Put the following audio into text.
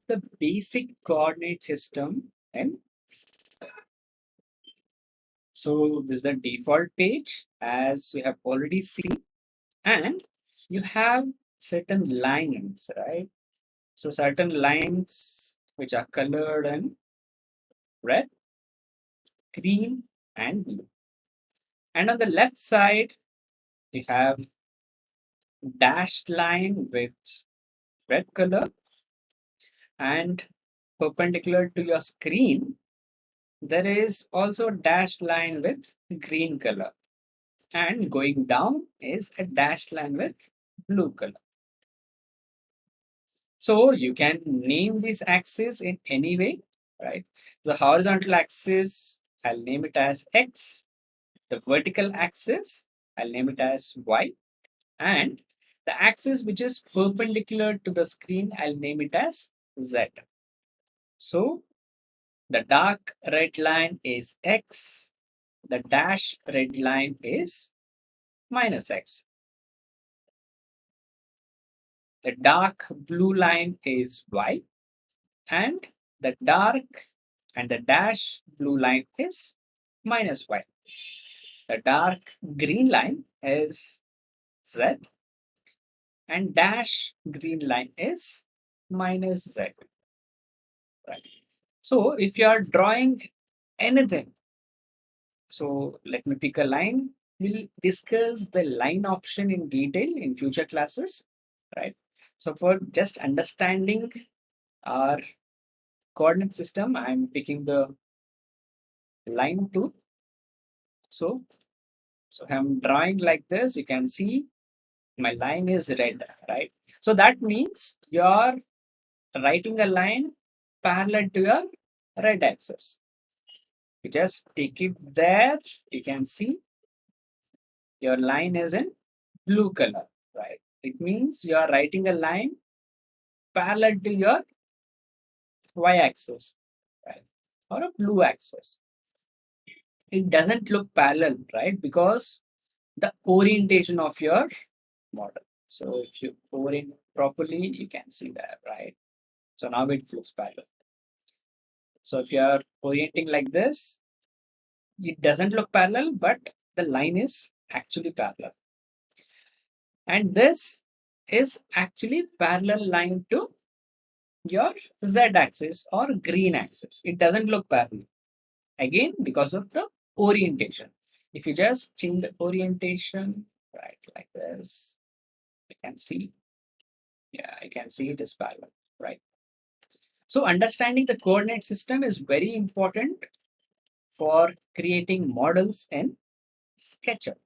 the basic coordinate system and so this is the default page as you have already seen, and you have certain lines, right? So certain lines which are colored in red, green and blue, and on the left side you have dashed line with red color, and perpendicular to your screen there is also a dashed line with green color, and going down is a dashed line with blue color. So you can name this axis in any way, right? The horizontal axis, I'll name it as X. The vertical axis, I'll name it as Y. And the axis which is perpendicular to the screen, I'll name it as Z. So the dark red line is X. The dash red line is minus X. The dark blue line is Y. And the dark and the dash blue line is minus Y. The dark green line is Z and dash green line is minus Z. Right. So if you are drawing anything, so let me pick a line. We'll discuss the line option in detail in future classes, right? So for just understanding our coordinate system, I'm picking the line tool. So I'm drawing like this. You can see my line is red, right? So that means you're writing a line parallel to your red axis. You just take it there. You can see your line is in blue color, right? It means you are writing a line parallel to your y-axis, right? Or a blue axis. It doesn't look parallel, right? Because the orientation of your model. So if you orient properly, you can see that, right? So now it looks parallel. So if you are orienting like this, it doesn't look parallel, but the line is actually parallel. And this is actually parallel line to your z-axis or green axis. It doesn't look parallel. Again, because of the orientation. If you just change the orientation, right, like this, you can see, yeah, you can see it is parallel, right? So understanding the coordinate system is very important for creating models in SketchUp.